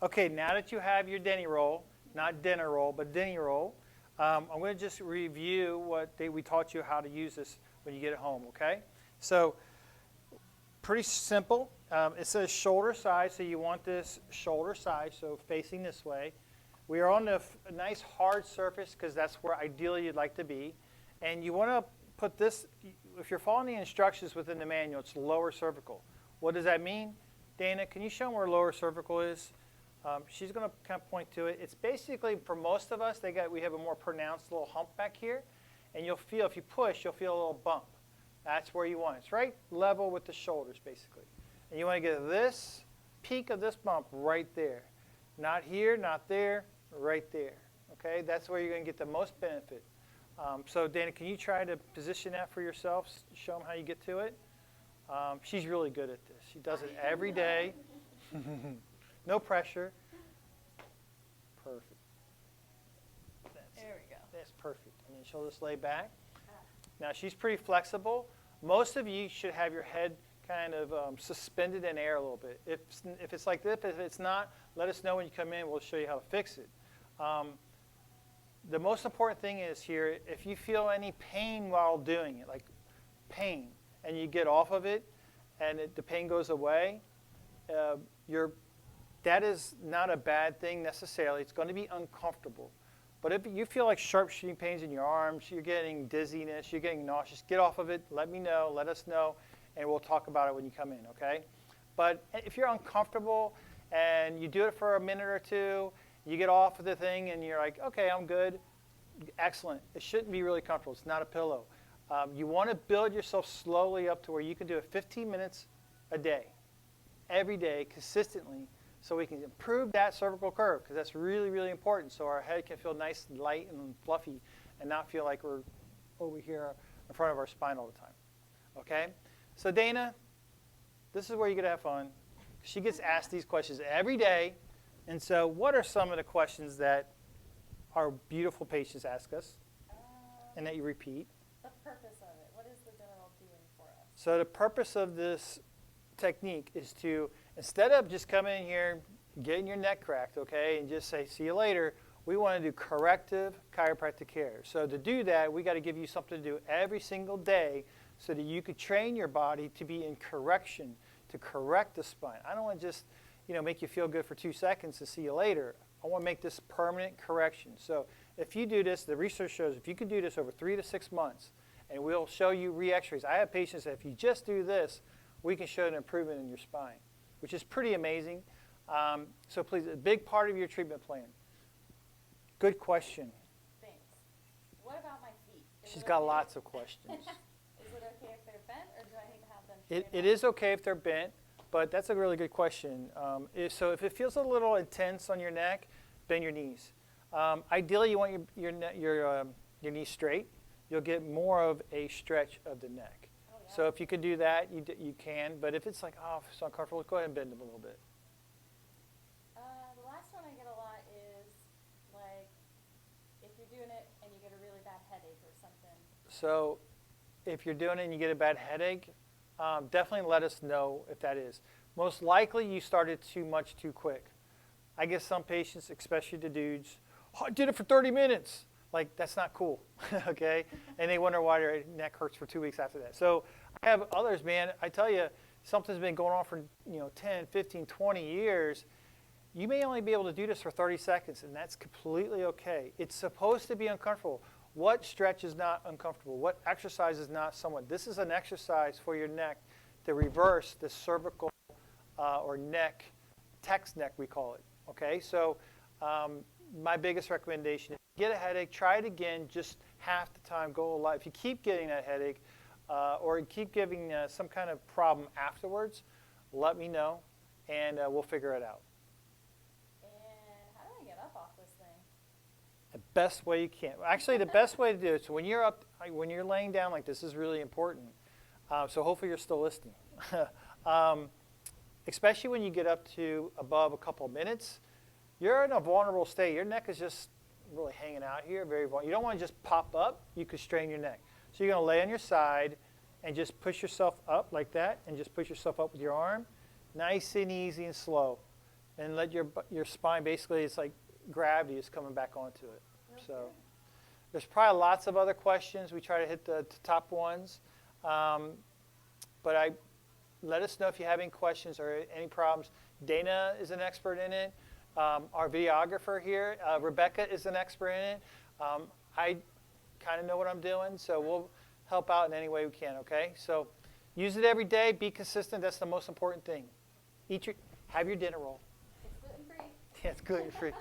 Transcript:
Okay, now that you have your Denny roll, not dinner roll, but Denny roll, I'm going to just review we taught you how to use this when you get it home, okay? So pretty simple. It says shoulder side, so you want this shoulder side, so facing this way. We are on a nice hard surface because that's where ideally you'd like to be. And you want to put this, if you're following the instructions within the manual, it's lower cervical. What does that mean? Dana, can you show them where lower cervical is? She's going to kind of point to it. It's basically, for most of us, we have a more pronounced little hump back here. And you'll feel, if you push, you'll feel a little bump. That's where you want it. It's right level with the shoulders, basically. And you want to get this peak of this bump right there. Not here, not there, right there. Okay, that's where you're going to get the most benefit. So Dana, can you try to position that for yourself? Show them how you get to it. She's really good at this. She does it every day. No pressure. Perfect. There we go. That's perfect. And then she'll just lay back. Now she's pretty flexible. Most of you should have your head kind of suspended in air a little bit. If it's like this, if it's not, let us know when you come in. We'll show you how to fix it. The most important thing is here, if you feel any pain while doing it, like pain, and you get off of it, and the pain goes away, that is not a bad thing necessarily. It's going to be uncomfortable. But if you feel like sharp shooting pains in your arms, you're getting dizziness, you're getting nauseous, get off of it, let me know, let us know, and we'll talk about it when you come in, okay? But if you're uncomfortable and you do it for a minute or two, you get off of the thing and you're like, okay, I'm good, excellent. It shouldn't be really comfortable. It's not a pillow. You want to build yourself slowly up to where you can do it 15 minutes a day, every day, consistently, so we can improve that cervical curve, because that's really, really important, so our head can feel nice and light and fluffy and not feel like we're over here in front of our spine all the time. Okay? So Dana, this is where you get to have fun. She gets asked these questions every day. And so what are some of the questions that our beautiful patients ask us and that you repeat? The purpose of it. What is the general doing for us? So the purpose of this technique is to, instead of just coming in here, getting your neck cracked, okay, and just say, see you later, we want to do corrective chiropractic care. So to do that, we got to give you something to do every single day so that you could train your body to be in correction, to correct the spine. I don't want to just, make you feel good for 2 seconds to see you later. I want to make this permanent correction. So if you do this, the research shows if you can do this over 3 to 6 months, and we'll show you re-x-rays. I have patients that if you just do this, we can show an improvement in your spine, which is pretty amazing. So please, a big part of your treatment plan. Good question. Thanks. What about my feet? She's got lots of questions. Is it okay if they're bent, or do I need to have them straight It is okay if they're bent, but that's a really good question. So if it feels a little intense on your neck, bend your knees. Ideally, you want your knees straight. You'll get more of a stretch of the neck. Oh, yeah. So if you could do that, you can. But if it's like, oh, it's uncomfortable, go ahead and bend them a little bit. The last one I get a lot is, like, if you're doing it and you get a really bad headache or something. So if you're doing it and you get a bad headache, definitely let us know if that is. Most likely you started too much too quick. I get some patients, especially the dudes, oh, I did it for 30 minutes. Like, that's not cool, okay? And they wonder why their neck hurts for 2 weeks after that. So I have others, man, I tell you, something's been going on for 10, 15, 20 years. You may only be able to do this for 30 seconds, and that's completely okay. It's supposed to be uncomfortable. What stretch is not uncomfortable? What exercise is not somewhat? This is an exercise for your neck to reverse the cervical or neck, text neck we call it, okay? So my biggest recommendation is get a headache, try it again, just half the time, go a lot. If you keep getting that headache or keep giving some kind of problem afterwards, let me know, and we'll figure it out. And how do I get up off this thing? The best way you can. Actually, the best way to do it, so when you're up, when you're laying down like this is really important. So hopefully you're still listening. Especially when you get up to above a couple of minutes, you're in a vulnerable state. Your neck is just really hanging out here, very vulnerable. You don't want to just pop up. You could strain your neck. So you're going to lay on your side and just push yourself up like that, and just push yourself up with your arm. Nice and easy and slow. and let your spine basically, it's like gravity is coming back onto it. So there's probably lots of other questions. We try to hit the top ones. But let us know if you have any questions or any problems. Dana is an expert in it. Our videographer here, Rebecca, is an expert in it. I kind of know what I'm doing, so we'll help out in any way we can, okay? So use it every day. Be consistent. That's the most important thing. Have your dinner roll. It's gluten-free. Yeah, it's gluten-free.